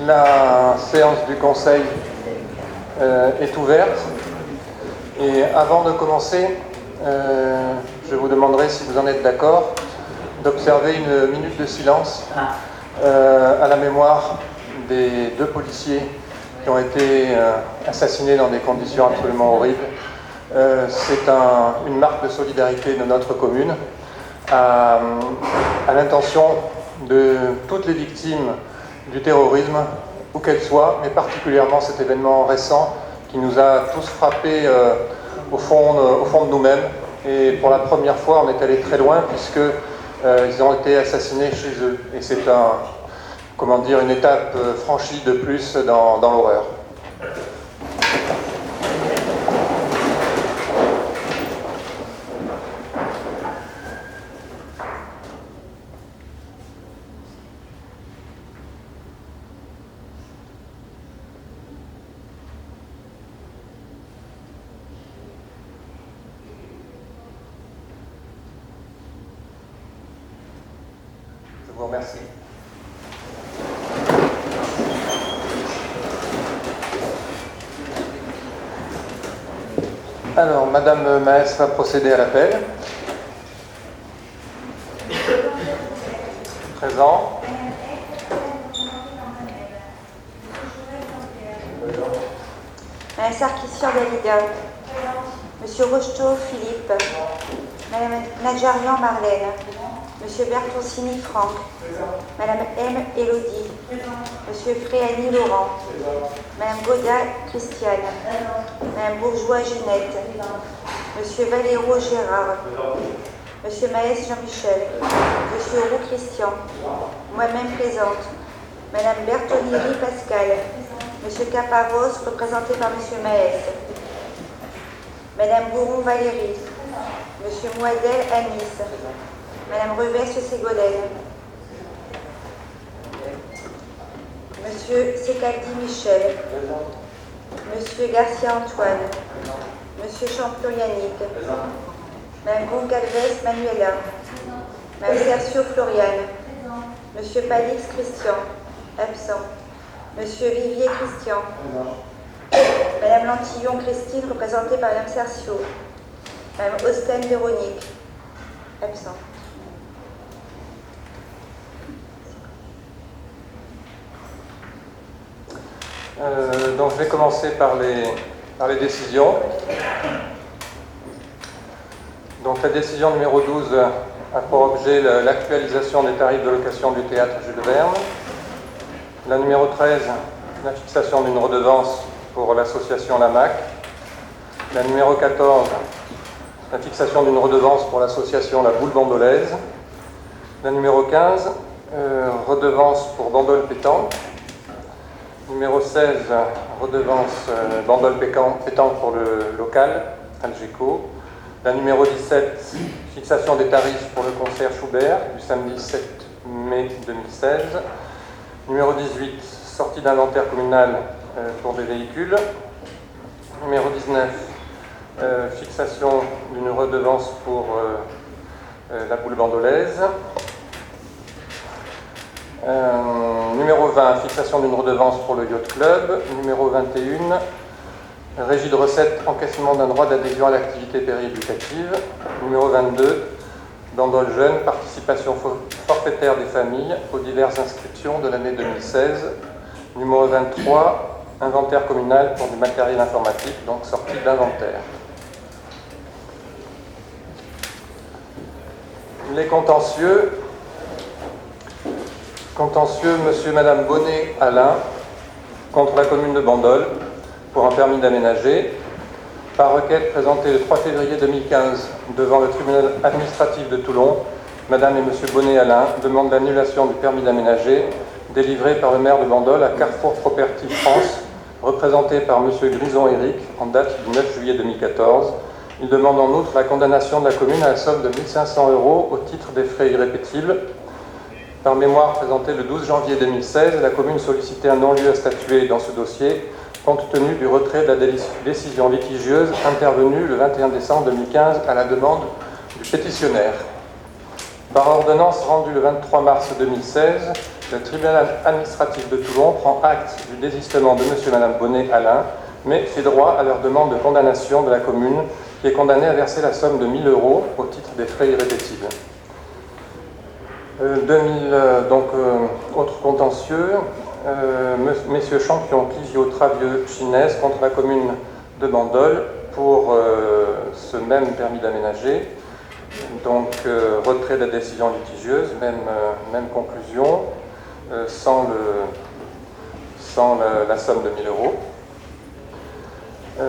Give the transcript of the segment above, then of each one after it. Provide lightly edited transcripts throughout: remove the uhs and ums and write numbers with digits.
La séance du Conseil est ouverte et avant de commencer, je vous demanderai, si vous en êtes d'accord, d'observer une minute de silence à la mémoire des 2 policiers qui ont été assassinés dans des conditions absolument horribles. C'est une marque de solidarité de notre commune à l'intention de toutes les victimes du terrorisme, où qu'elles soient, mais particulièrement cet événement récent qui nous a tous frappés au fond de nous-mêmes. Et pour la première fois, on est allé très loin puisqu'ils ont été assassinés chez eux. Et c'est une étape franchie de plus dans l'horreur. Je vous remercie. Alors, Madame Maes va procéder à l'appel. Présent. Madame Sarkissian Dalida. Monsieur Rocheteau Philippe. Madame Nadjarian Marlène. Monsieur Bertoncini Franck. Madame M. Élodie. Monsieur Fréani Laurent. Madame Goda Christiane. Madame Bourgeois Ginette. Monsieur Valéro Gérard. Monsieur Maes Jean-Michel. Monsieur Roux Christian. Moi-même présente. Madame Bertonieri Pascal. Monsieur Caparros, représenté par Monsieur Maes. Madame Bourron Valérie. Monsieur Moisel Anis. Madame Revesse Ségolène. Monsieur Secaldi Michel. Monsieur Garcia Antoine. Monsieur Champion Yannick. Madame Goncalves Manuela. Madame Sergio Floriane. Monsieur Palix Christian. Absent. Monsieur Vivier Christian. Madame Lantillon Christine, représentée par Madame Sergio. Madame Austen Véronique. Absent. Donc je vais commencer par les décisions. Donc la décision numéro 12 a pour objet l'actualisation des tarifs de location du théâtre Jules Verne. La numéro 13, la fixation d'une redevance pour l'association Lamac. La numéro 14, la fixation d'une redevance pour l'association La Boule Bandolaise. La numéro 15, redevance pour Bandol Pétanque. Numéro 16, redevance Bandol Pétanque pour le local, Algeco. La numéro 17, fixation des tarifs pour le concert Schubert du samedi 7 mai 2016. Numéro 18, sortie d'inventaire communal pour des véhicules. Numéro 19, fixation d'une redevance pour la boule bandolaise. Numéro 20, fixation d'une redevance pour le yacht club. Numéro 21, régie de recettes, encaissement d'un droit d'adhésion à l'activité périéducative. Numéro 22, bandol jeune, participation forfaitaire des familles aux diverses inscriptions de l'année 2016. Numéro 23, inventaire communal pour du matériel informatique, donc sortie d'inventaire. Les contentieux. Contentieux, monsieur et madame Bonnet Alain, contre la commune de Bandol, pour un permis d'aménager, par requête présentée le 3 février 2015 devant le tribunal administratif de Toulon, madame et monsieur Bonnet Alain demandent l'annulation du permis d'aménager délivré par le maire de Bandol à Carrefour Property France, représenté par monsieur Grison Éric, en date du 9 juillet 2014. Ils demandent en outre la condamnation de la commune à la somme de 1 500 € au titre des frais irrépétibles. Par mémoire présentée le 12 janvier 2016, la commune sollicitait un non-lieu à statuer dans ce dossier, compte tenu du retrait de la décision litigieuse intervenue le 21 décembre 2015 à la demande du pétitionnaire. Par ordonnance rendue le 23 mars 2016, Le tribunal administratif de Toulon prend acte du désistement de M. et Mme Bonnet Alain, mais fait droit à leur demande de condamnation de la commune, qui est condamnée à verser la somme de 1 000 € au titre des frais irrépétibles. Autre contentieux, messieurs Champion, Clivio, Travieux, Chinès contre la commune de Bandol pour ce même permis d'aménager. Donc, retrait de la décision litigieuse, même conclusion, sans la somme de 1 000 €.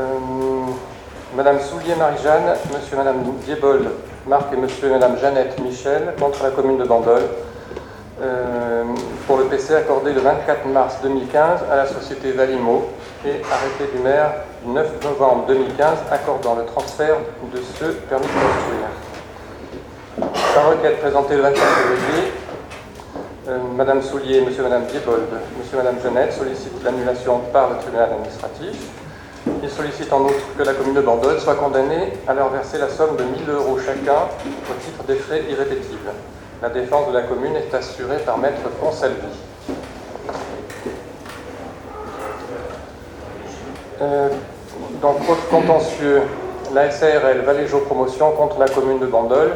Madame Soulier Marie-Jeanne, Monsieur et Madame Diebold Marc et Monsieur et Madame Jeannette Michel contre la commune de Bandol pour le PC accordé le 24 mars 2015 à la société Valimo et arrêté du maire du 9 novembre 2015 accordant le transfert de ce permis de construire. Par requête présentée le 24 février, Madame Soulier, Monsieur et Madame Diebold, Monsieur et Madame Jeannette sollicitent l'annulation par le tribunal administratif. Ils sollicitent en outre que la commune de Bandol soit condamnée à leur verser la somme de 1 000 € chacun au titre des frais irrépétibles. La défense de la commune est assurée par Maître Consalvi. Autre contentieux, la SARL Valéjo Promotion contre la commune de Bandol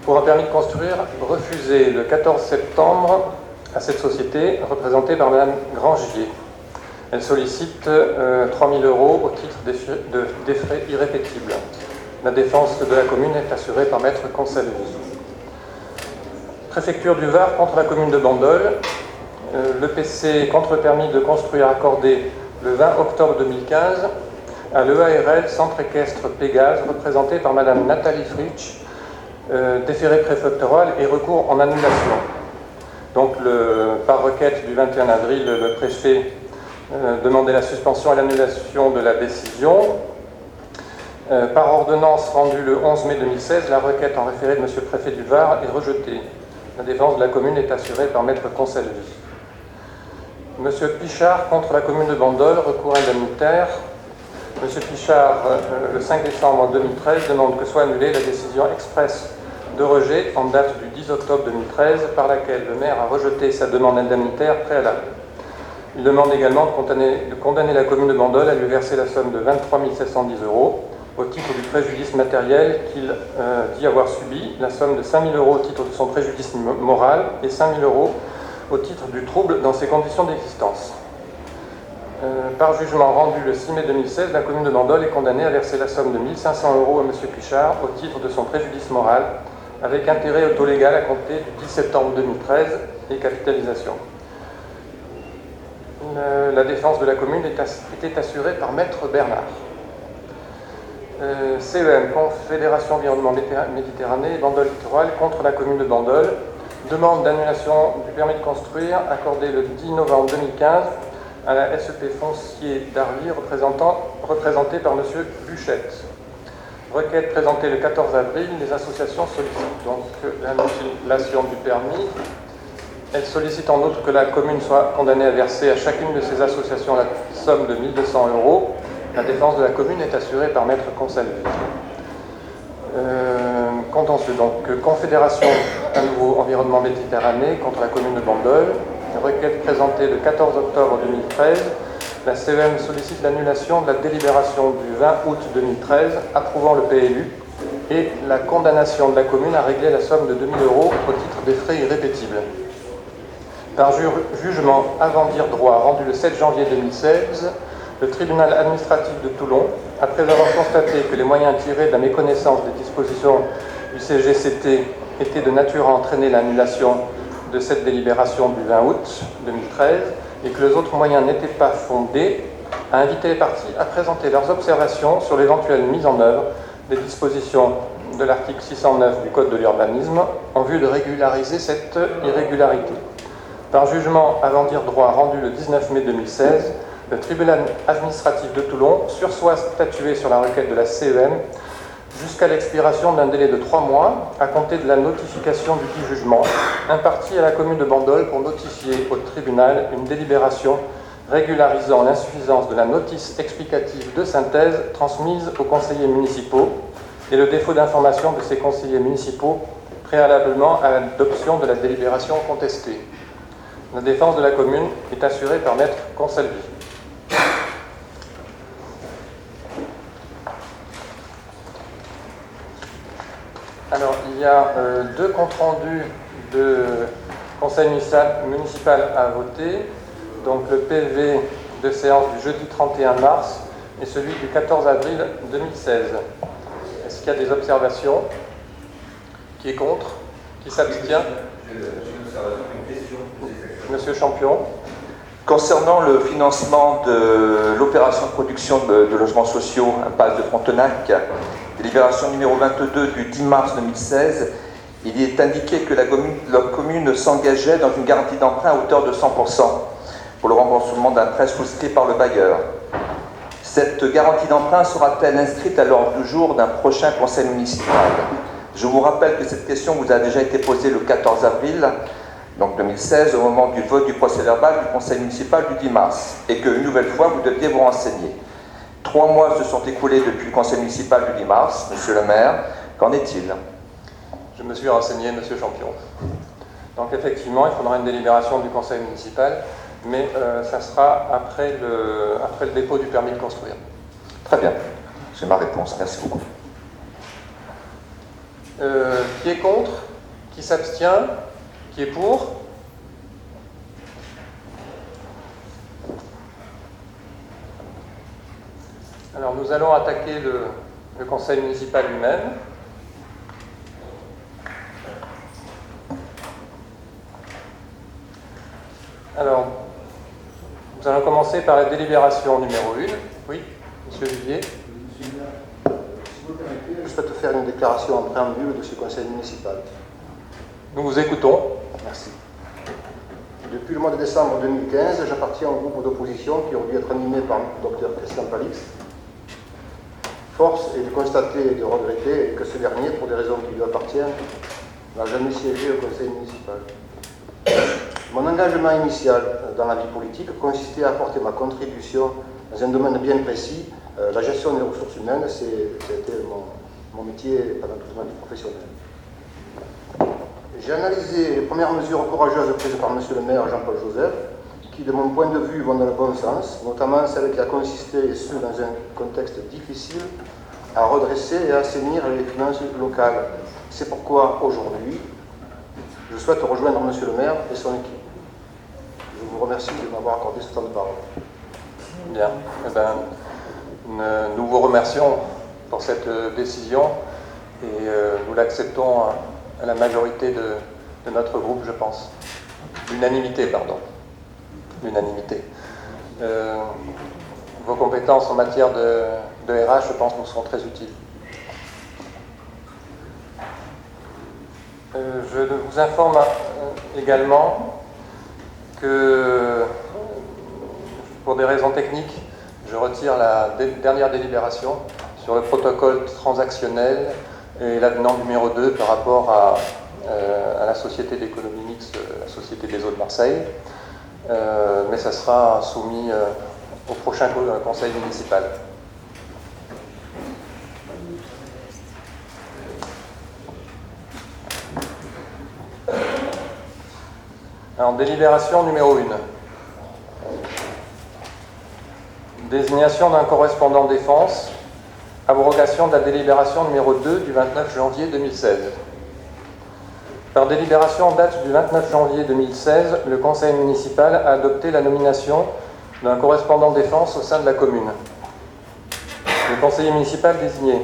pour un permis de construire refusé le 14 septembre à cette société représentée par Madame Grangier. Elle sollicite 3 000 € au titre des frais irrépétibles. La défense de la commune est assurée par Maître Consalvi. Préfecture du Var contre la commune de Bandol. Le PC contre le permis de construire accordé le 20 octobre 2015 à l'EARL Centre équestre Pégase, représenté par Madame Nathalie Fritsch, déféré préfectoral et recours en annulation. Donc, par requête du 21 avril, le préfet demandait la suspension et l'annulation de la décision. Par ordonnance rendue le 11 mai 2016, la requête en référé de M. le préfet du Var est rejetée. La défense de la commune est assurée par Maître Consalvi. M. Pichard contre la commune de Bandol, recours indemnitaire. M. Pichard, le 5 décembre 2013, demande que soit annulée la décision expresse de rejet en date du 10 octobre 2013 par laquelle le maire a rejeté sa demande indemnitaire préalable. Il demande également de condamner la commune de Bandol à lui verser la somme de 23 710 € au titre du préjudice matériel qu'il dit avoir subi, la somme de 5 000 € au titre de son préjudice moral et 5 000 € au titre du trouble dans ses conditions d'existence. Par jugement rendu le 6 mai 2016, la commune de Bandol est condamnée à verser la somme de 1 500 € à M. Pichard au titre de son préjudice moral, avec intérêt au taux légal à compter du 10 septembre 2013 et capitalisation. La défense de la commune était assurée par Maître Bernard. CEM, Confédération Environnement Méditerranée, Bandol Littoral, contre la commune de Bandol, demande d'annulation du permis de construire accordé le 10 novembre 2015 à la SEP Foncier d'Arly, représentée par M. Buchette. Requête présentée le 14 avril, les associations sollicitent donc l'annulation du permis. Elles sollicitent en outre que la commune soit condamnée à verser à chacune de ces associations la somme de 1 200 €. La défense de la commune est assurée par Maître Consalvi. Contentieux, donc Confédération à nouveau Environnement Méditerranée contre la commune de Bandol. Requête présentée le 14 octobre 2013. La CEM sollicite l'annulation de la délibération du 20 août 2013 approuvant le PLU et la condamnation de la commune à régler la somme de 2 000 € au titre des frais irrépétibles. Par jugement avant dire droit rendu le 7 janvier 2016, le tribunal administratif de Toulon, après avoir constaté que les moyens tirés de la méconnaissance des dispositions du CGCT étaient de nature à entraîner l'annulation de cette délibération du 20 août 2013 et que les autres moyens n'étaient pas fondés, a invité les parties à présenter leurs observations sur l'éventuelle mise en œuvre des dispositions de l'article 609 du Code de l'urbanisme en vue de régulariser cette irrégularité. Par jugement avant dire droit rendu le 19 mai 2016, le tribunal administratif de Toulon sursoit statuer sur la requête de la CEM jusqu'à l'expiration d'un délai de 3 mois à compter de la notification du dit jugement, imparti à la commune de Bandol pour notifier au tribunal une délibération régularisant l'insuffisance de la notice explicative de synthèse transmise aux conseillers municipaux et le défaut d'information de ces conseillers municipaux préalablement à l'adoption de la délibération contestée. La défense de la commune est assurée par Maître Consalvi. Alors, il y a deux comptes rendus de conseil municipal à voter. Donc, le PV de séance du jeudi 31 mars et celui du 14 avril 2016. Est-ce qu'il y a des observations? Qui est contre? Qui s'abstient? J'ai une observation, une question. Monsieur Champion. Concernant le financement de l'opération de production de logements sociaux à base de Frontenac, délibération numéro 22 du 10 mars 2016, il y est indiqué que la commune s'engageait dans une garantie d'emprunt à hauteur de 100% pour le remboursement d'un prêt souscrit par le bailleur. Cette garantie d'emprunt sera-t-elle inscrite à l'ordre du jour d'un prochain conseil municipal? Je vous rappelle que cette question vous a déjà été posée le 14 avril donc 2016, au moment du vote du procès-verbal du conseil municipal du 10 mars, et qu'une nouvelle fois, vous deviez vous renseigner. 3 mois se sont écoulés depuis le conseil municipal du 10 mars. Monsieur le maire, qu'en est-il? Je me suis renseigné, monsieur Champion. Donc effectivement, il faudra une délibération du conseil municipal, mais ça sera après le dépôt du permis de construire. Très bien, j'ai ma réponse, merci beaucoup. Qui est contre? Qui s'abstient? Qui est pour? Alors nous allons attaquer le conseil municipal lui-même. Alors, nous allons commencer par la délibération numéro 1. Oui, monsieur Vivier. Je souhaite faire une déclaration en préambule de ce conseil municipal. Nous vous écoutons. Merci. Depuis le mois de décembre 2015, j'appartiens au groupe d'opposition qui aurait dû être animé par le Dr Christian Palix. Force est de constater et de regretter que ce dernier, pour des raisons qui lui appartiennent, n'a jamais siégé au conseil municipal. Mon engagement initial dans la vie politique consistait à apporter ma contribution dans un domaine bien précis, la gestion des ressources humaines. C'était mon métier pendant toute ma vie professionnelle. J'ai analysé les premières mesures courageuses prises par M. le maire Jean-Paul Joseph, qui, de mon point de vue, vont dans le bon sens, notamment celle qui a consisté, et ce dans un contexte difficile, à redresser et à assainir les finances locales. C'est pourquoi, aujourd'hui, je souhaite rejoindre M. le maire et son équipe. Je vous remercie de m'avoir accordé ce temps de parole. Bien. Eh bien, nous vous remercions pour cette décision et nous l'acceptons à la majorité de notre groupe, je pense. L'unanimité, pardon. L'unanimité. Vos compétences en matière de RH, je pense, nous seront très utiles. Je vous informe également que, pour des raisons techniques, je retire la dernière délibération sur le protocole transactionnel et l'avenant numéro 2 par rapport à la société d'économie mixte, la Société des Eaux de Marseille, mais ça sera soumis au prochain conseil municipal. Alors, délibération numéro 1. Désignation d'un correspondant défense. Abrogation de la délibération numéro 2 du 29 janvier 2016. Par délibération en date du 29 janvier 2016, le conseil municipal a adopté la nomination d'un correspondant défense au sein de la commune. Le conseiller municipal désigné,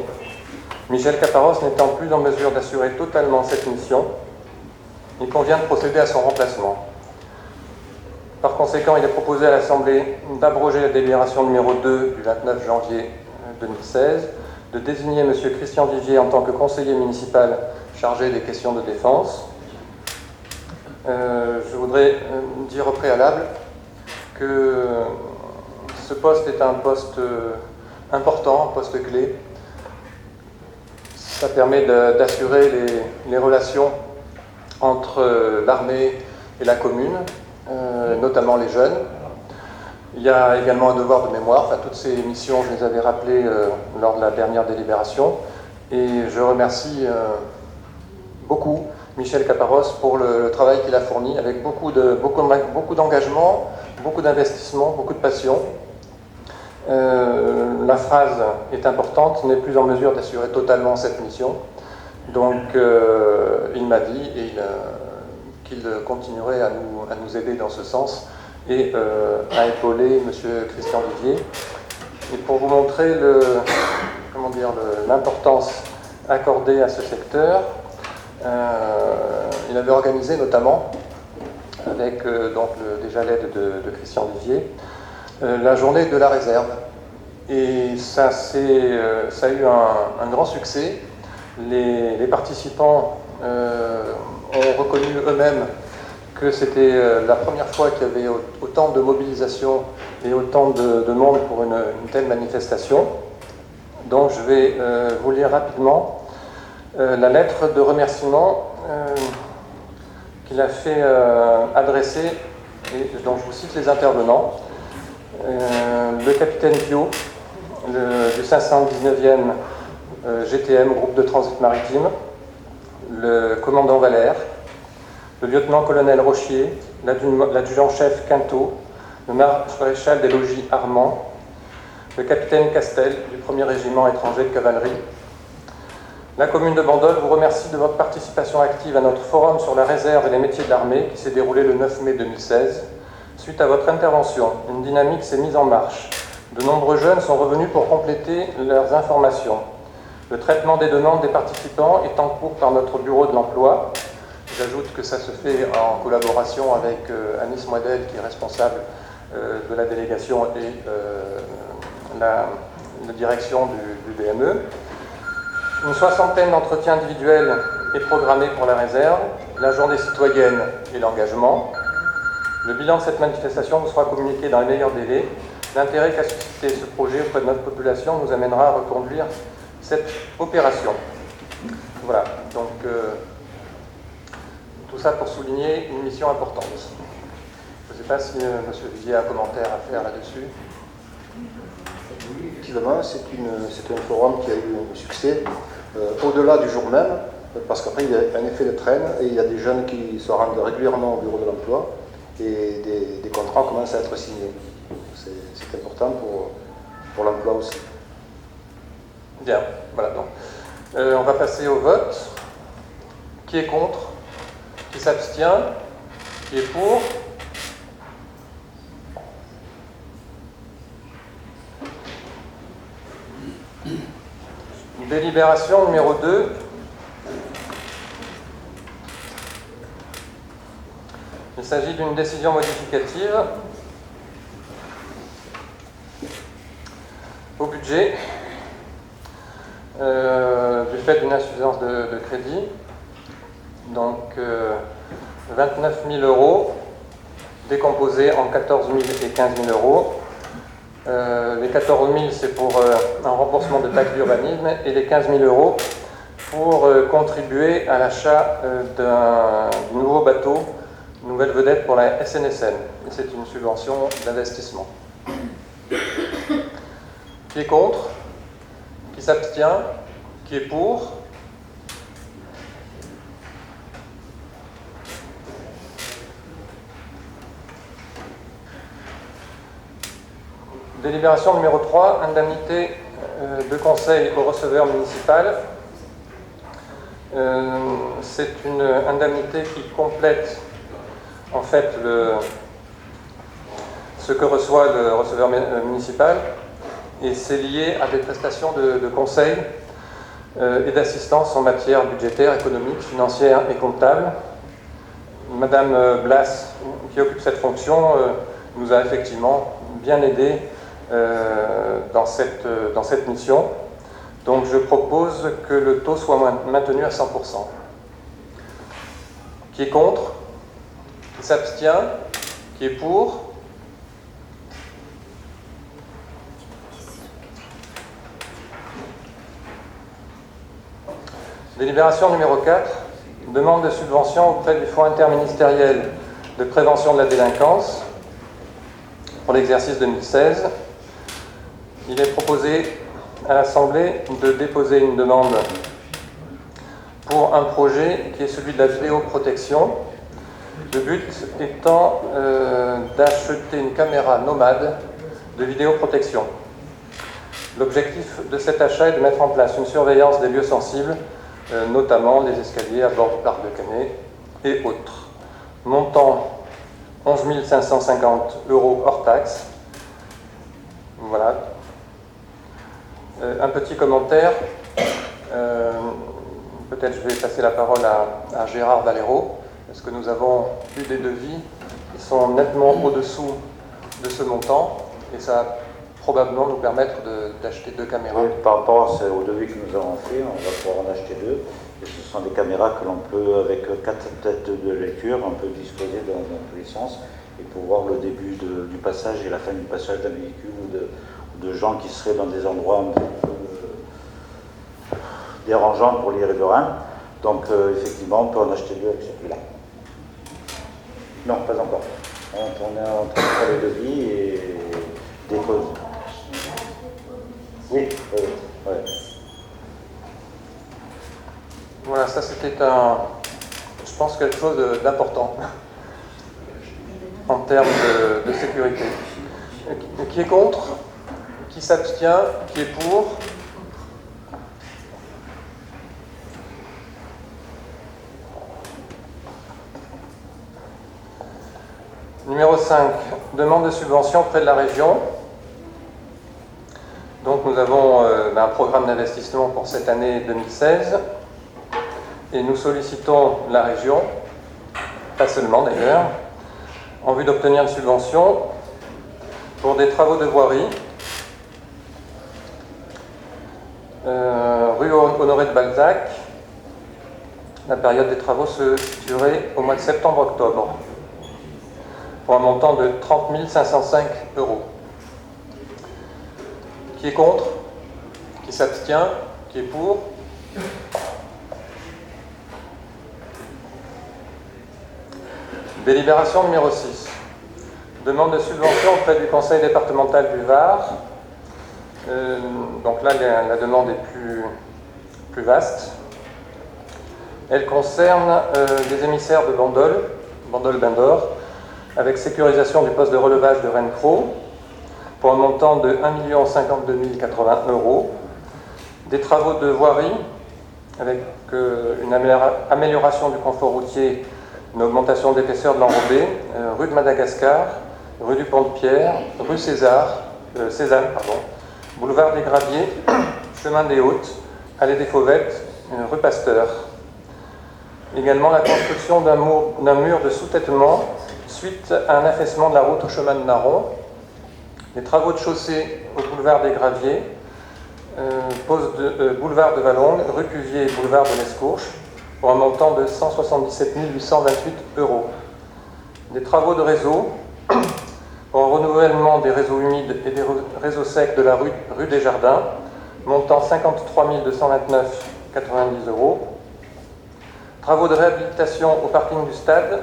Michel Caparros, n'étant plus en mesure d'assurer totalement cette mission, il convient de procéder à son remplacement. Par conséquent, il est proposé à l'Assemblée d'abroger la délibération numéro 2 du 29 janvier 2016, de désigner M. Christian Vivier en tant que conseiller municipal chargé des questions de défense. Je voudrais dire au préalable que ce poste est un poste important, un poste clé. Ça permet d'assurer les relations entre l'armée et la commune, notamment les jeunes. Il y a également un devoir de mémoire. Enfin, toutes ces missions, je les avais rappelées lors de la dernière délibération. Et je remercie beaucoup Michel Caparros pour le travail qu'il a fourni avec beaucoup d'engagement, beaucoup d'investissement, beaucoup de passion. La phrase est importante, n'est plus en mesure d'assurer totalement cette mission. Donc il m'a dit qu'il continuerait à nous aider dans ce sens et à épauler M. Christian Vivier. Et pour vous montrer l'importance accordée à ce secteur, il avait organisé notamment, avec déjà l'aide de Christian Vivier, la journée de la réserve. Et ça a eu un grand succès. Les participants ont reconnu eux-mêmes que c'était la première fois qu'il y avait autant de mobilisation et autant de monde pour une telle manifestation. Donc je vais vous lire rapidement la lettre de remerciement qu'il a fait adresser, et dont je vous cite les intervenants. Le capitaine Pio, du 519e GTM, groupe de transit maritime, le commandant Valère, le lieutenant-colonel Rochier, l'adjudant-chef Quintot, le maréchal des logis Armand, le capitaine Castel du 1er régiment étranger de cavalerie. La commune de Bandol vous remercie de votre participation active à notre forum sur la réserve et les métiers de l'armée qui s'est déroulé le 9 mai 2016. Suite à votre intervention, une dynamique s'est mise en marche. De nombreux jeunes sont revenus pour compléter leurs informations. Le traitement des demandes des participants est en cours par notre bureau de l'emploi. J'ajoute que ça se fait en collaboration avec Anis Moidel, qui est responsable de la délégation et la direction du DME. Une soixantaine d'entretiens individuels est programmée pour la réserve, la journée citoyenne et l'engagement. Le bilan de cette manifestation vous sera communiqué dans les meilleurs délais. L'intérêt qu'a suscité ce projet auprès de notre population nous amènera à reconduire cette opération. Voilà, donc tout ça pour souligner une mission importante. Je ne sais pas si M. Vivier a un commentaire à faire là-dessus. Oui, effectivement, c'est un forum qui a eu un succès au-delà du jour même, parce qu'après il y a un effet de traîne et il y a des jeunes qui se rendent régulièrement au bureau de l'emploi et des contrats commencent à être signés. C'est important pour l'emploi aussi. Bien, voilà donc. On va passer au vote. Qui est contre? Qui s'abstient? Qui est pour? Délibération numéro 2. Il s'agit d'une décision modificative au budget du fait d'une insuffisance de crédit. Donc 29 000 euros décomposés en 14 000 et 15 000 euros. Les 14 000, c'est pour un remboursement de taxes d'urbanisme et les 15 000 euros pour contribuer à l'achat d'un nouveau bateau, une nouvelle vedette pour la SNSM. Et c'est une subvention d'investissement. Qui est contre? Qui s'abstient? Qui est pour? Délibération numéro 3, indemnité de conseil au receveur municipal. C'est une indemnité qui complète en fait ce que reçoit le receveur municipal, et c'est lié à des prestations de conseil et d'assistance en matière budgétaire, économique, financière et comptable. Madame Blas, qui occupe cette fonction, nous a effectivement bien aidés dans cette mission. Donc je propose que le taux soit maintenu à 100%. Qui est contre? Qui s'abstient? Qui est pour? Délibération numéro 4, demande de subvention auprès du Fonds interministériel de prévention de la délinquance pour l'exercice 2016. Il est proposé à l'Assemblée de déposer une demande pour pour un projet qui est celui de la vidéoprotection. Le but étant d'acheter une caméra nomade de vidéoprotection. L'objectif de cet achat est de mettre en place une surveillance des lieux sensibles, notamment les escaliers à bord du parc de Canet et autres. Montant 11 550 € hors taxe. Voilà. Un petit commentaire. Peut-être je vais passer la parole à Gérard Valero, parce que nous avons eu des devis qui sont nettement au-dessous de ce montant, et ça va probablement nous permettre d'acheter 2 caméras. Oui, par rapport au devis que nous avons fait, on va pouvoir en acheter 2. Et ce sont des caméras que l'on peut, avec 4 têtes de lecture, on peut disposer dans tous les sens et pour voir le début du passage et la fin du passage d'un véhicule ou de gens qui seraient dans des endroits un peu dérangeants pour les riverains. Donc effectivement, on peut en acheter 2 avec celui-là. Non, pas encore. On est en train de faire les devis et des causes. Oui, oui. Voilà, ça c'était je pense, quelque chose d'important en termes de sécurité. Qui est contre? Qui s'abstient? Qui est pour? Numéro 5, demande de subvention auprès de la région. Donc nous avons un programme d'investissement pour cette année 2016 et nous sollicitons la région, pas seulement d'ailleurs, en vue d'obtenir une subvention pour des travaux de voirie rue Honoré de Balzac. La période des travaux se situerait au mois de septembre-octobre pour un montant de 30 505 €. Qui est contre? Qui s'abstient? Qui est pour? Délibération numéro 6. Demande de subvention auprès du Conseil départemental du Var. Donc là, la demande est plus vaste. Elle concerne des émissaires de Bandol-Bendor, avec sécurisation du poste de relevage de Rennes-Cros, pour un montant de 1 052 080 €. Des travaux de voirie, avec une amélioration du confort routier, une augmentation d'épaisseur de l'enrobé, rue de Madagascar, rue du Pont-de-Pierre, rue Cézanne, boulevard des Graviers, chemin des Hautes, allée des Fauvettes, rue Pasteur. Également la construction d'un mur de sous-têtement suite à un affaissement de la route au chemin de Naron. Les travaux de chaussée au boulevard des Graviers, boulevard de Valongue, rue Cuvier et boulevard de l'Escourche, pour un montant de 177 828 €. Des travaux de réseau pour un renouvellement des réseaux humides et des réseaux secs de la rue des Jardins, montant 53 229,90 €. Travaux de réhabilitation au parking du stade.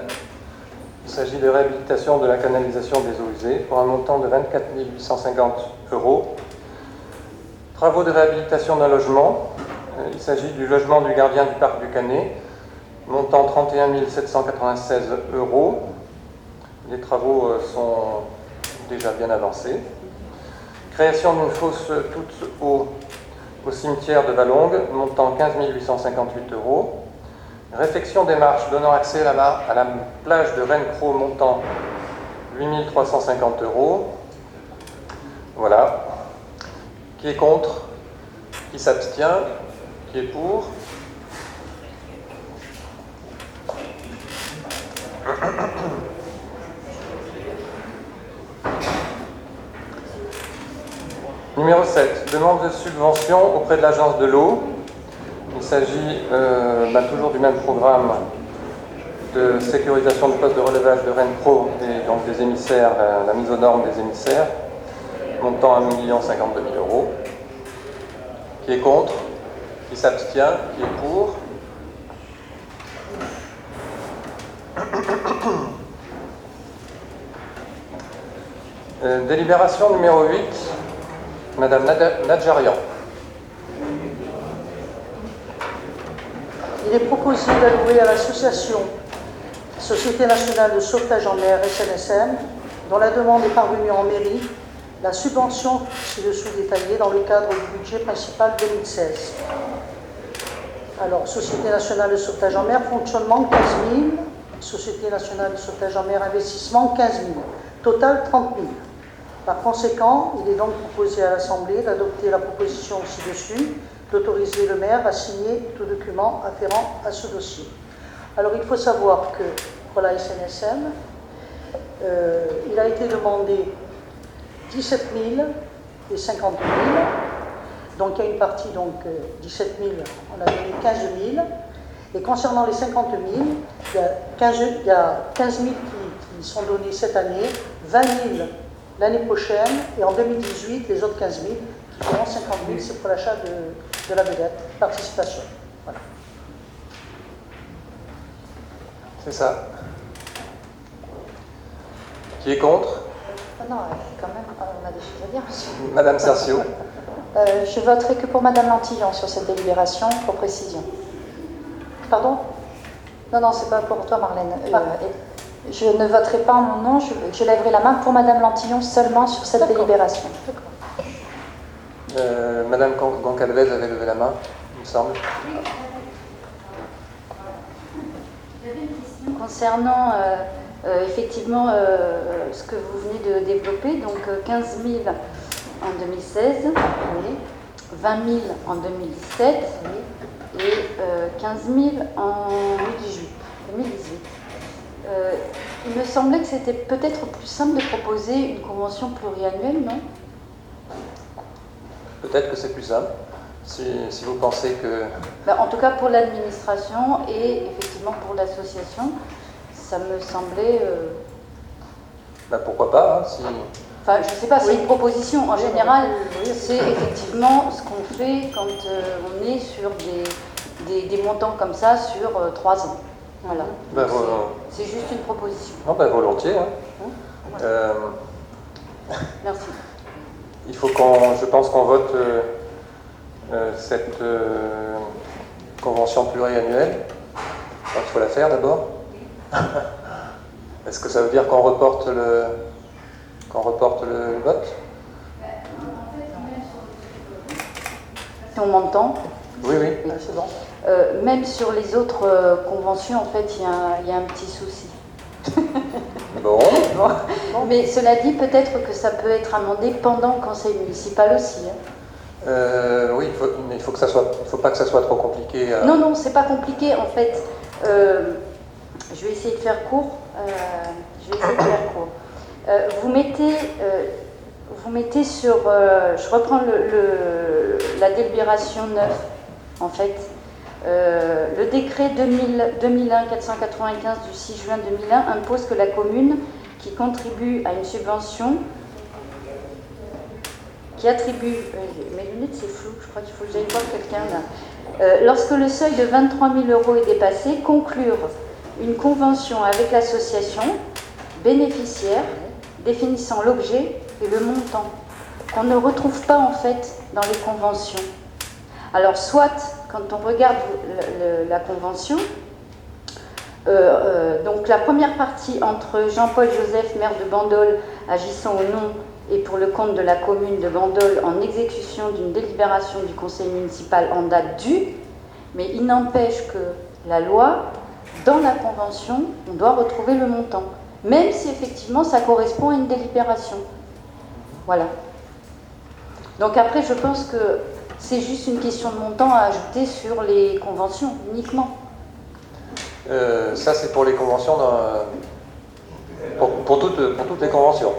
Il s'agit de réhabilitation de la canalisation des eaux usées pour un montant de 24 850 €. Travaux de réhabilitation d'un logement. Il s'agit du logement du gardien du parc du Canet, montant 31 796 €. Les travaux sont déjà bien avancés. Création d'une fosse toute au cimetière de Valongue, montant 15 858 €. Réfection des marches donnant accès à la plage de Rennes-Cros, montant 8 350 €. Voilà. Qui est contre? Qui s'abstient? Qui est pour? Numéro 7. Demande de subvention auprès de l'agence de l'eau. Il s'agit toujours du même programme de sécurisation du poste de relevage de Rennes-Cros et donc des émissaires, la mise aux normes des émissaires, montant 1 052 000 €. Qui est contre? Qui s'abstient? Qui est pour? Délibération numéro 8, Madame Nadjarian. il est proposé d'allouer à l'association Société nationale de sauvetage en mer SNSM, dont la demande est parvenue en mairie, la subvention ci-dessous détaillée dans le cadre du budget principal 2016. Alors, Société nationale de sauvetage en mer, fonctionnement 15 000, Société nationale de sauvetage en mer, investissement 15 000, total 30 000. Par conséquent, il est donc proposé à l'Assemblée d'adopter la proposition ci-dessus, d'autoriser le maire à signer tout document afférent à ce dossier. Alors, il faut savoir que pour la SNSM, il a été demandé 17 000 et 50 000. Donc, il y a une partie, 17 000, on a donné 15 000. Et concernant les 50 000, il y a 15 000 qui sont donnés cette année, 20 000 l'année prochaine, et en 2018, les autres 15 000 qui feront 50 000, c'est pour l'achat de la vedette, participation. Voilà. C'est ça. Qui est contre? Non, quand même, on a des choses à dire, monsieur. Madame Cercio. Je voterai que pour Madame Lantillon sur cette délibération, pour précision. Pardon? Non, c'est pas pour toi, Marlène. Je ne voterai pas en mon nom, je lèverai la main pour Madame Lantillon seulement sur cette délibération. Madame Goncalves avait levé la main, il me semble. J'avais une question concernant effectivement ce que vous venez de développer, donc 15 000 en 2016, oui. 20 000 en 2017 oui. Et 15 000 en 2018. Il me semblait que c'était peut-être plus simple de proposer une convention pluriannuelle, non? Peut-être que c'est plus simple, si vous pensez que... En tout cas pour l'administration et effectivement pour l'association, ça me semblait... pourquoi pas, hein, si... Enfin, je ne sais pas, c'est une proposition. En général, c'est effectivement ce qu'on fait quand on est sur des montants comme ça sur 3 ans. Voilà. C'est juste une proposition. Non, volontiers. Hein. Merci. Il faut je pense qu'on vote cette convention pluriannuelle. Il faut la faire d'abord. Est-ce que ça veut dire qu'on reporte le vote? Si on m'entend? Oui, c'est bon. Même sur les autres conventions, en fait, il y a un petit souci. Bon. Mais cela dit, peut-être que ça peut être amendé pendant le conseil municipal aussi. Hein. Oui, mais il faut pas que ça soit trop compliqué. Non, c'est pas compliqué. En fait, je vais essayer de faire court. Vous mettez sur... je reprends la délibération 9, en fait. Le décret 2001-495 du 6 juin 2001 impose que la commune qui contribue à une subvention, qui attribue... mes lunettes c'est flou, je crois qu'il faut que j'aille voir quelqu'un là. Lorsque le seuil de 23 000 € est dépassé, conclure une convention avec l'association bénéficiaire définissant l'objet et le montant, qu'on ne retrouve pas en fait dans les conventions. Alors soit, quand on regarde la convention, donc la première partie entre Jean-Paul Joseph, maire de Bandol, agissant au nom et pour le compte de la commune de Bandol en exécution d'une délibération du conseil municipal en date du, mais il n'empêche que la loi, dans la convention, on doit retrouver le montant, même si effectivement ça correspond à une délibération. Voilà. Donc après, je pense que c'est juste une question de montant à ajouter sur les conventions, uniquement. Ça, c'est pour les conventions, pour toutes les conventions.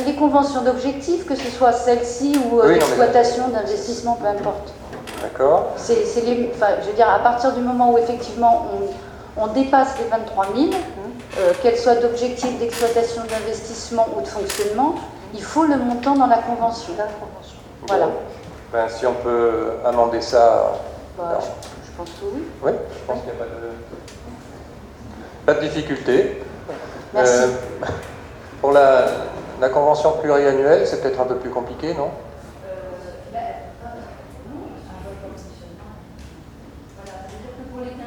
Les conventions d'objectifs, que ce soit celle-ci ou d'exploitation, d'investissement, peu importe. D'accord. Je veux dire, à partir du moment où effectivement on dépasse les 23 000, qu'elle soit d'objectifs d'exploitation, d'investissement ou de fonctionnement, il faut le montant dans la convention. Voilà. Si on peut amender ça... je pense que oui. Oui, je pense qu'il n'y a pas de difficulté. Merci. Pour la convention pluriannuelle, c'est peut-être un peu plus compliqué, non? Pour les 15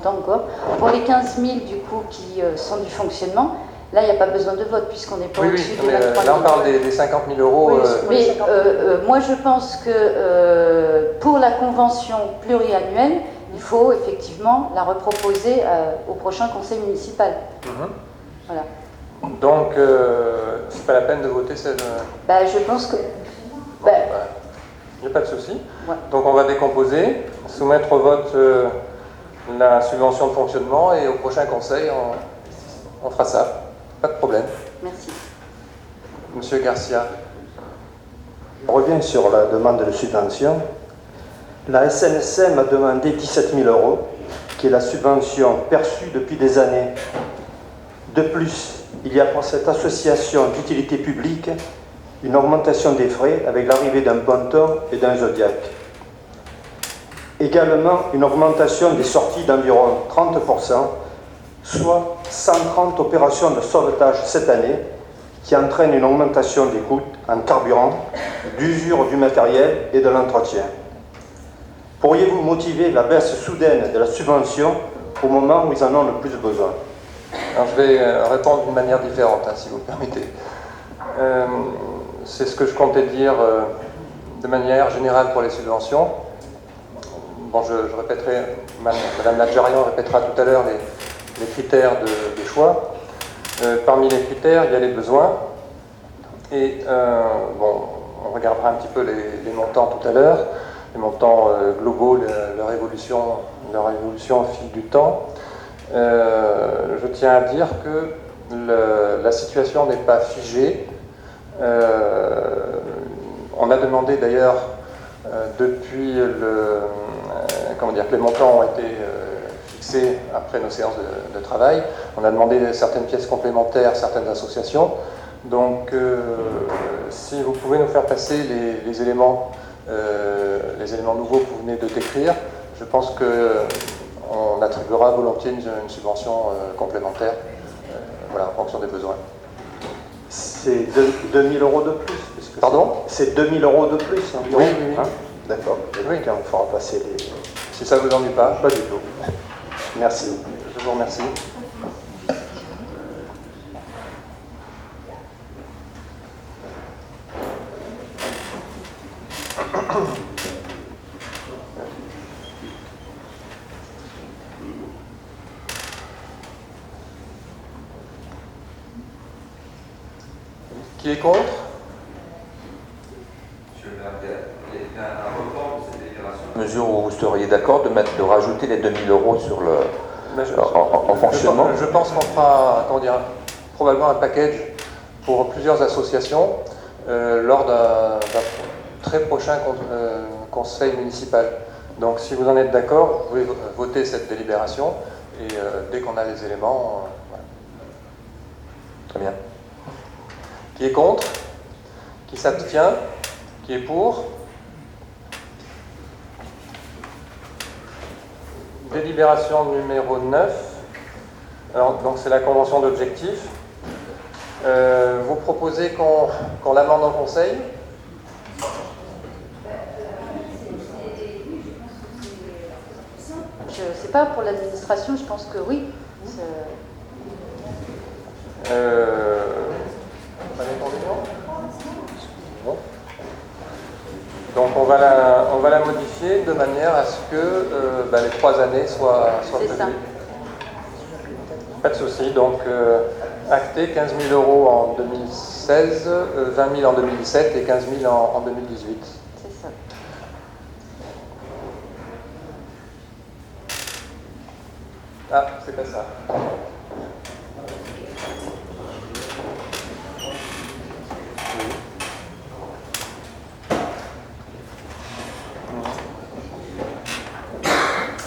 longtemps encore. Pour les 15 000 du coup qui sont du fonctionnement, là il n'y a pas besoin de vote puisqu'on n'est pas Oui, au-dessus oui, des mais 23 000. là on parle des 50 000 euros. Oui, Mais moi je pense que pour la convention pluriannuelle, il faut effectivement la reproposer au prochain conseil municipal. Voilà. Donc, c'est pas la peine de voter cette... Bah, je pense que... Il n'y a pas de souci. Ouais. Donc on va décomposer, soumettre au vote la subvention de fonctionnement et au prochain conseil, on fera ça. Pas de problème. Merci. Monsieur Garcia. On revient sur la demande de subvention. La SNSM a demandé 17 000 euros, qui est la subvention perçue depuis des années. De plus, il y a pour cette association d'utilité publique une augmentation des frais avec l'arrivée d'un ponton et d'un Zodiac. Également, une augmentation des sorties d'environ 30%, soit 130 opérations de sauvetage cette année, qui entraîne une augmentation des coûts en carburant, d'usure du matériel et de l'entretien. Pourriez-vous motiver la baisse soudaine de la subvention au moment où ils en ont le plus besoin? Alors je vais répondre d'une manière différente, si vous le permettez. C'est ce que je comptais dire de manière générale pour les subventions. Bon, je répéterai, Madame Nadjarian répétera tout à l'heure les critères de choix. Parmi les critères, il y a les besoins. Et bon, on regardera un petit peu les montants tout à l'heure, les montants globaux, leur évolution au fil du temps. Je tiens à dire que la situation n'est pas figée. On a demandé d'ailleurs depuis que les montants ont été fixés après nos séances de travail. On a demandé certaines pièces complémentaires, certaines associations. Donc, si vous pouvez nous faire passer les éléments nouveaux que vous venez de décrire, je pense qu'on attribuera volontiers une subvention complémentaire, voilà, en fonction des besoins. C'est 2 000 euros de plus. Pardon? C'est 2 000 euros de plus environ. Oui. Hein? D'accord. Oui. Quand on fera passer les... Si ça vous ennuie pas. Pas du tout. Merci. Je vous remercie. Qui est contre? Monsieur le maire, il y a un report de cette délibération. Mesure où vous seriez d'accord de rajouter les 2 000 euros sur en fonctionnement. Je pense qu'on fera, probablement un package pour plusieurs associations lors d'un très prochain conseil municipal. Donc si vous en êtes d'accord, vous pouvez voter cette délibération et dès qu'on a les éléments, voilà. Très bien. Qui est contre? Qui s'abstient? Qui est pour? Délibération numéro 9. Alors, donc c'est la convention d'objectifs. Vous proposez qu'on l'amende en conseil? Je ne sais pas, pour l'administration, je pense que oui. Pas d'inconvénient? Bon. Donc on va la modifier de manière à ce que les 3 années soient C'est ça. prévues. Pas de souci. Donc acté 15 000 euros en 2016, 20 000 en 2017 et 15 000 en 2018. C'est ça. Ah, c'est pas ça.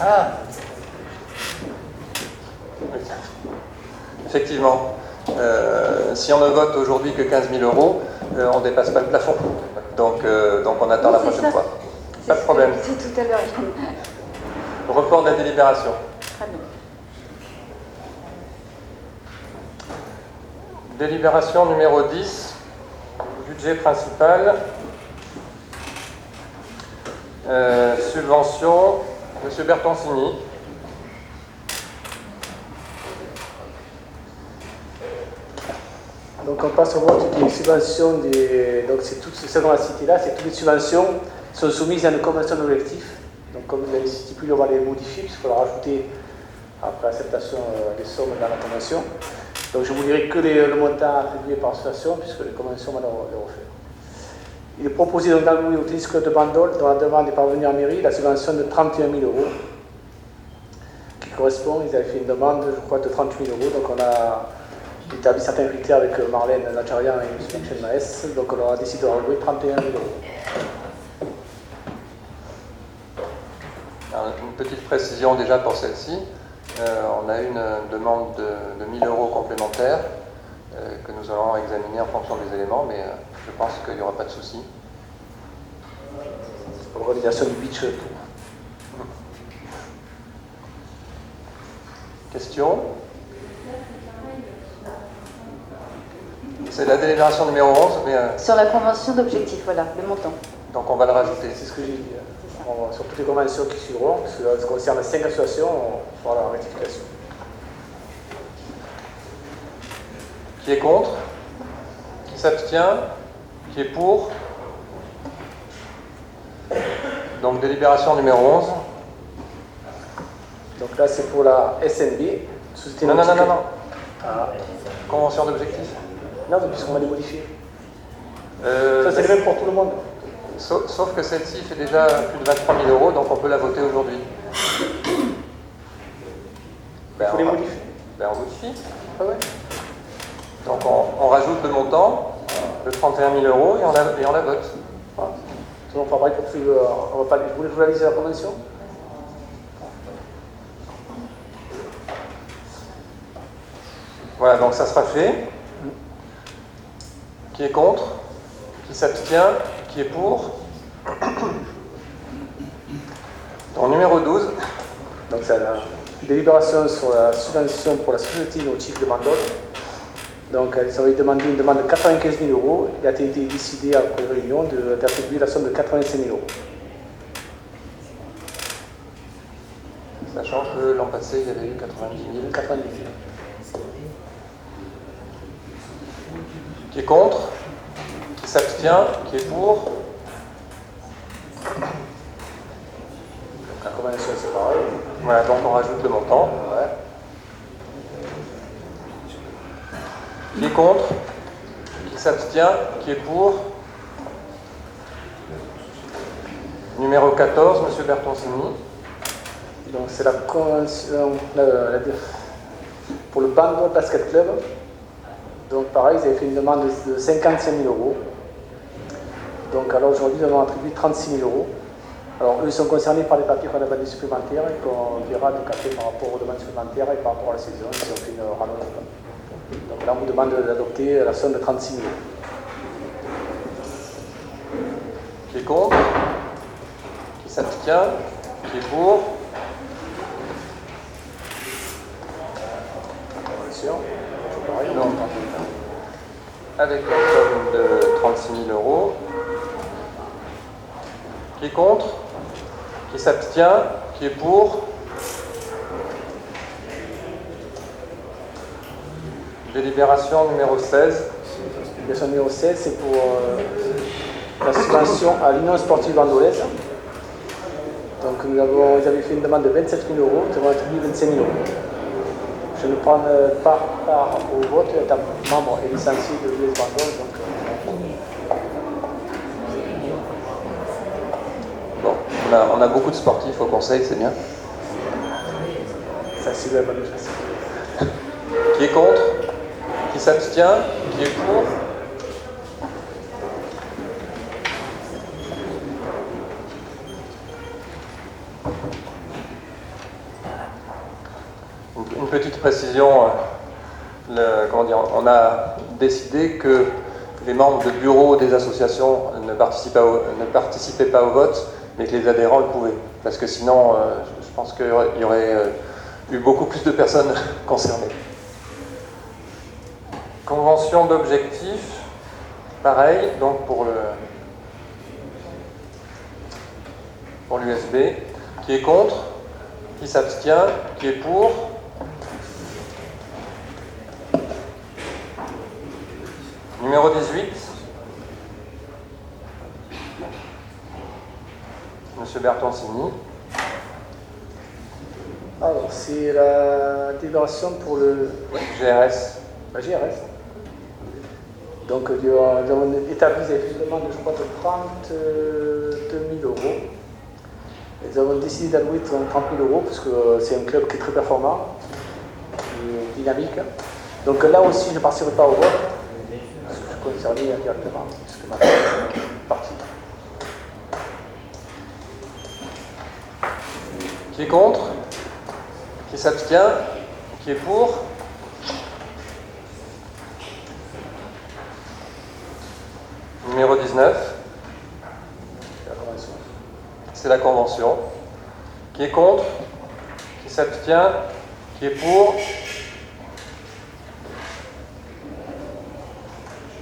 Ah. Effectivement, si on ne vote aujourd'hui que 15 000 euros, on ne dépasse pas le plafond. Donc on attend la prochaine fois. Pas de problème. C'est tout à l'heure. Report de la délibération. Très bien. Délibération numéro 10, budget principal, subvention, Monsieur Bertoncini. Donc on passe au vote des subventions, donc c'est tout ce qu'on a cité là, c'est toutes les subventions qui sont soumises à une convention d'objectifs. Donc comme vous avez stipulé, on va les modifier puisqu'il faut rajouter après acceptation des sommes dans la convention. Donc je vous dirai que le montant attribué par association puisque les conventions vont les refaire. Il est proposé donc d'allouer au Tennis Club de Bandol, dont la demande est parvenue en mairie, la subvention de 31 000 euros qui correspond, ils avaient fait une demande, je crois, de 38 000 euros. Donc on a établi certains critères avec Marlène Natcharian et M. Michel Maes, donc on a décidé de allouer 31 000 euros. Alors, une petite précision déjà pour celle-ci. On a une demande de 1 000 euros complémentaires que nous allons examiner en fonction des éléments, mais je pense qu'il n'y aura pas de souci. Pour l'organisation du beach tour. Question? C'est la délibération numéro 11, mais Sur la convention d'objectif, voilà, le montant. donc on va le rajouter. C'est ce que j'ai dit. Sur toutes les conventions qui suivront, parce que là, ce qui concerne 5 associations, on fera la rectification. Qui est contre? Qui s'abstient? Qui est pour? Donc délibération numéro 11. Donc là, c'est pour la SNB. Société Non. Ah. Convention d'objectif. Non, puisqu'on va les modifier. Ça, c'est le même pour tout le monde. Sauf que celle-ci fait déjà plus de 23 000 euros, donc on peut la voter aujourd'hui. Il faut les modifier. Ben on modifie. Ah ouais. Donc on rajoute le montant, de 31 000 euros, et on la vote. Voilà. Sinon, on fera pareil pour tout. On va pas. Vous voulez réaliser la convention? Voilà, donc ça sera fait. Qui est contre? Qui s'abstient? Qui est pour? Donc numéro 12. Donc c'est la délibération sur la subvention pour la société nautique de Bandol. Donc ils avaient demandé une demande de 95 000 euros. Il a été décidé après réunion d'attribuer la somme de 85 000 euros. Sachant que l'an passé, il y avait eu 90 000. 90 000. Qui est contre? Qui s'abstient? Qui est pour? Donc la convention c'est pareil. Voilà, donc on rajoute le montant. Ouais. Qui est contre? Qui s'abstient? Qui est pour? Numéro 14, M. Bertoncini. Donc c'est la convention pour le Bandol Basket Club. Donc pareil, ils avaient fait une demande de 55 000 euros. Donc alors aujourd'hui, nous avons attribué 36 000 euros. Alors eux, ils sont concernés par les papiers qu'on a validés supplémentaires et qu'on verra donc après par rapport aux demandes supplémentaires et par rapport à la saison, si on fait une rallonge. Donc là, on vous demande d'adopter la somme de 36 000 euros. Qui est contre? Qui s'abstient? Qui est pour? Convention, pareil, Donc, avec la somme de 36 000 euros. Qui est contre? Qui s'abstient? Qui est pour? Délibération numéro 16. Délibération numéro 16, c'est pour la subvention à l'Union sportive bandolaise. Donc ils avaient fait une demande de 27 000 euros, nous avons attribué 25 000 euros. Je ne prends pas part au vote, étant membre et licencié de l'US Bandol. Bon, on a beaucoup de sportifs au conseil, c'est bien. Ça, c'est la bonne chose. Qui est contre? Qui s'abstient? Qui est pour? Une petite précision, on a décidé que les membres de bureau des associations ne participaient pas au vote, mais que les adhérents le pouvaient. Parce que sinon, je pense qu'il y aurait eu beaucoup plus de personnes concernées. Convention d'objectifs, pareil, donc pour l'USB. Qui est contre? Qui s'abstient? Qui est pour? Numéro 18. Monsieur Bertoncini. Alors, c'est la délibération pour le GRS. la GRS. Donc, nous avons établi une demande, je crois, de 32 000 €. Et nous avons décidé d'allouer 30 000 € parce que c'est un club qui est très performant, qui est dynamique. Donc là aussi, je ne partirai pas au vote, parce que je suis concerné indirectement, puisque ma femme est partie. Qui est contre? Qui s'abstient? Qui est pour? Numéro 19. C'est la convention. C'est la convention. Qui est contre? Qui s'abstient? Qui est pour?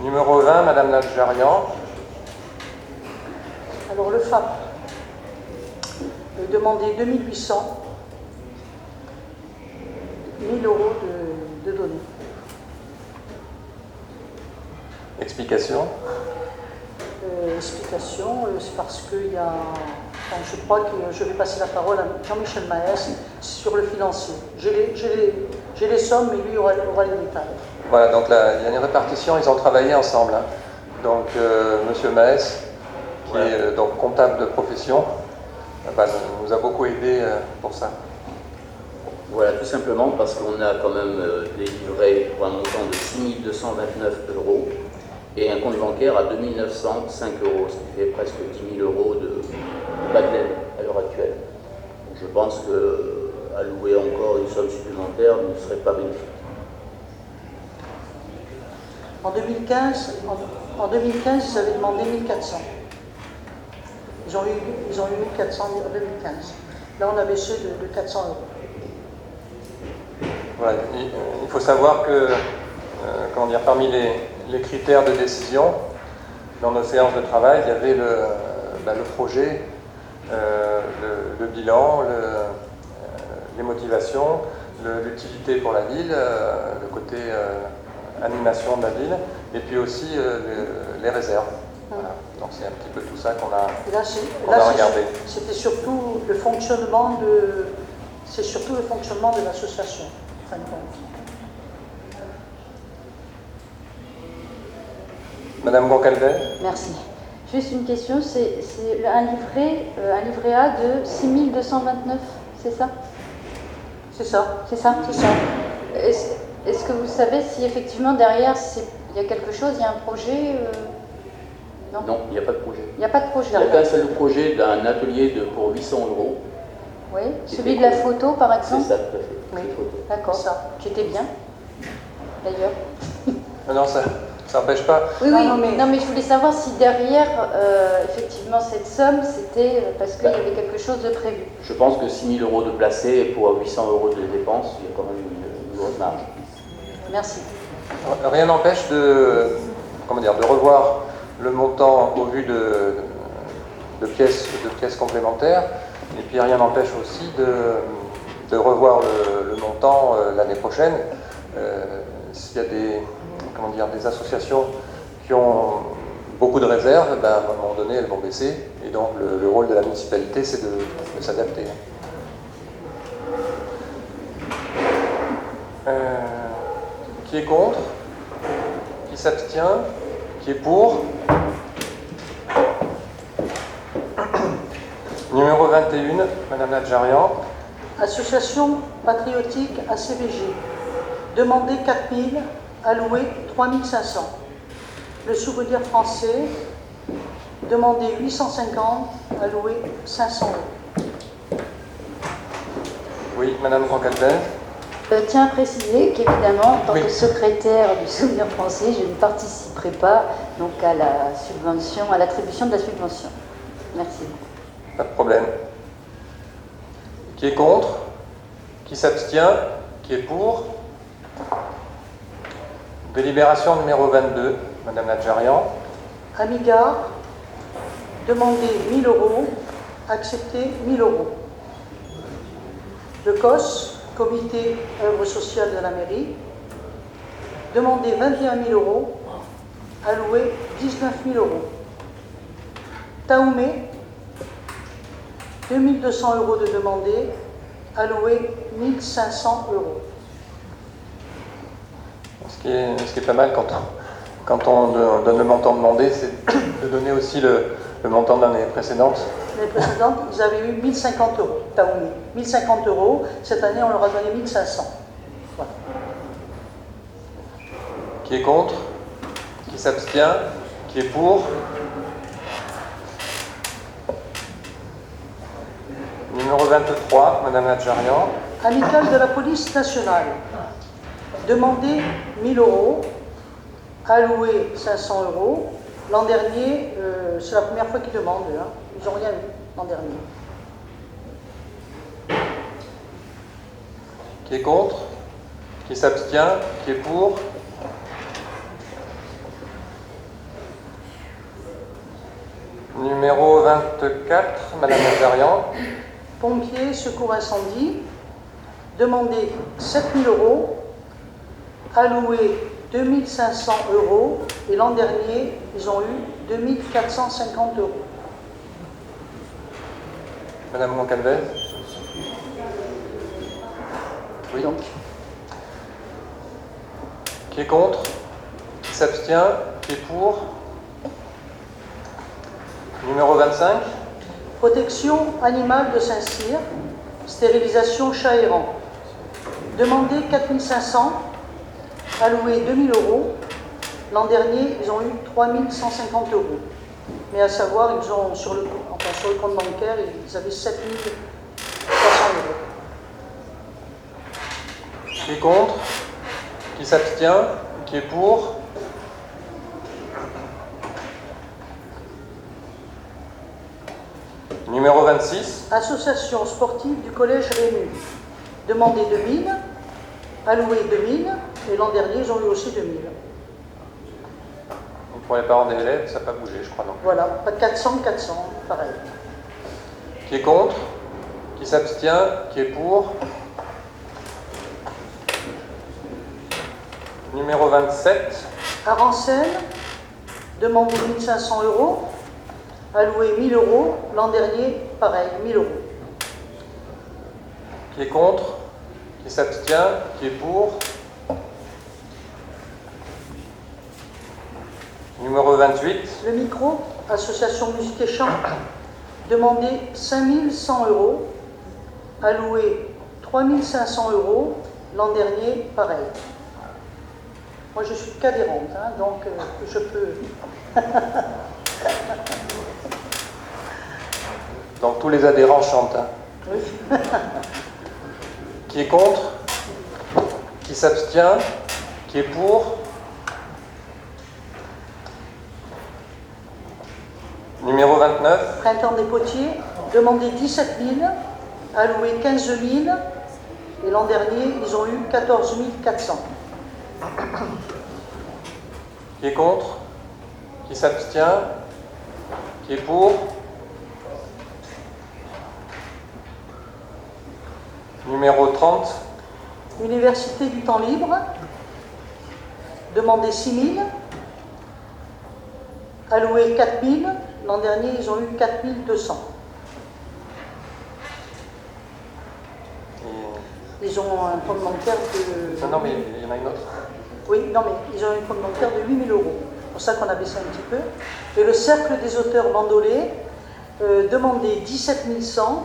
Numéro 20, Madame Nadjarian. Alors le FAP demandait 2800 000 € de données. Explication. Explication, c'est parce qu'il y a... Enfin, je crois que je vais passer la parole à Jean-Michel Maes sur le financier. J'ai les sommes, mais lui aura les détails. Voilà, donc là, il y a une répartition, ils ont travaillé ensemble. Hein. Donc, Monsieur Maes, qui est donc comptable de profession, nous a beaucoup aidé pour ça. Voilà, tout simplement parce qu'on a quand même délivré pour un montant de 6 229 € et un compte bancaire à 2 905 €, ce qui fait presque 10 000 € de bas de laine à l'heure actuelle. Donc je pense qu'allouer encore une somme supplémentaire ne serait pas bénéfique. En 2015, ils avaient demandé 1400. Ils ont eu 1400 en 2015. Là, on a baissé de 400 €. Voilà, il faut savoir que, parmi les critères de décision, dans nos séances de travail, il y avait le projet, le bilan, les motivations, l'utilité pour la ville, le côté animation de la ville, et puis aussi les réserves. Voilà. Donc c'est un petit peu tout ça qu'on a regardé. C'était surtout le fonctionnement de l'association. En fin de compte. Madame Goncalves. Merci. Juste une question, c'est un livret A de 6 229, c'est ça? C'est ça. C'est ça? C'est ça. Est-ce que vous savez si effectivement derrière il y a quelque chose, il y a un projet Non, il n'y a pas de projet. Il n'y a pas de projet. Il n'y a qu'un seul projet d'un atelier pour 800 €. Oui, celui de la photo par exemple? C'est ça, tout à fait. Oui, d'accord, ça. Qui était bien, d'ailleurs. Non, ça n'empêche pas. Oui, non, mais je voulais savoir si derrière, effectivement, cette somme, c'était parce qu'il y avait quelque chose de prévu. Je pense que 6 000 € de placés pour 800 € de dépenses, il y a quand même une grosse marge. Merci. Rien n'empêche de revoir le montant au vu de pièces complémentaires, et puis rien n'empêche aussi de revoir le montant l'année prochaine. S'il y a des associations qui ont beaucoup de réserves, à un moment donné, elles vont baisser, et donc le rôle de la municipalité, c'est de s'adapter. Qui est contre? Qui s'abstient? Qui est pour? Numéro 21, Madame Nadjarian. Association patriotique ACVG. Demandé 4000, alloué 3500. Le souvenir français. Demandé 850, alloué 500 €. Oui, Madame Goncalves. Je tiens à préciser qu'évidemment, en tant que secrétaire du Souvenir français, je ne participerai pas donc à la subvention, à l'attribution de la subvention. Merci. Pas de problème. Qui est contre? Qui s'abstient? Qui est pour? Délibération numéro 22, Madame Nadjarian. Amigard, demandé 1000 €, accepté 1000 €. Le COS, Comité œuvre sociale de la mairie, demandé 21 000 €, alloué 19 000 euros. Taoumé, 2 200 euros de demandés, alloué 1 500 euros. Ce qui est pas mal quand on donne le montant demandé, c'est de donner aussi le montant de l'année précédente. L'année précédente, ils avaient eu 1 050 euros, Taoumé. 1 050 euros, cette année, on leur a donné 1 500. Voilà. Qui est contre? Qui s'abstient? Qui est pour? Numéro 23, Madame Nadjarian. Amicale de la police nationale. Demandé 1 000 euros, alloué 500 euros. L'an dernier, c'est la première fois qu'ils demandent. Hein. Ils n'ont rien eu l'an dernier. Qui est contre? Qui s'abstient? Qui est pour? Numéro 24, Madame Nadjarian. Pompiers, secours incendie. Demandé 7 000 euros, alloué 2 500 euros. Et l'an dernier, ils ont eu 2 450 euros. Madame Moncalves. Oui. Donc, Qui est contre? Qui s'abstient? Qui est pour? Numéro 25. protection animale de Saint-Cyr, stérilisation chat errant. Demandé 4 500, alloué 2 000 euros. L'an dernier, ils ont eu 3 150 euros. Mais à savoir, ils ont sur le compte bancaire, ils avaient 7 300 euros. Qui est contre? Qui s'abstient? Qui est pour? Numéro 26. Association sportive du collège Rému. Demandé 2 000, alloué 2 000, et l'an dernier, ils ont eu aussi 2 000. Donc pour les parents des élèves, ça n'a pas bougé, je crois, non? Voilà, pas 400, pareil. Qui est contre? Qui s'abstient? Qui est pour? Numéro 27. Arancel, demandé 1 500 euros, alloué 1 000 euros, l'an dernier, pareil, 1 000 euros. Qui est contre? Qui s'abstient? Qui est pour? Numéro 28. Le micro, association musique et chant, demandé 5 100 euros, alloué 3 500 euros, l'an dernier, pareil. Moi, je suis qu'adhérente, hein, donc je peux... Donc tous les adhérents chantent. Hein. Oui. Qui est contre? Qui s'abstient? Qui est pour? Numéro 29. Printemps des potiers, demandé 17 000, alloué 15 000, et l'an dernier, ils ont eu 14 400. Qui est contre? Qui s'abstient? Qui est pour? Numéro 30. Université du temps libre, demandé 6 000, alloué 4 000, l'an dernier, ils ont eu 4 200. Ils ont un compte bancaire de... Non, mais il y en a une autre. Oui, non, mais ils ont un compte bancaire de 8 000 euros. C'est pour ça qu'on a baissé un petit peu. Et le cercle des auteurs bandolais, demandé 17 100.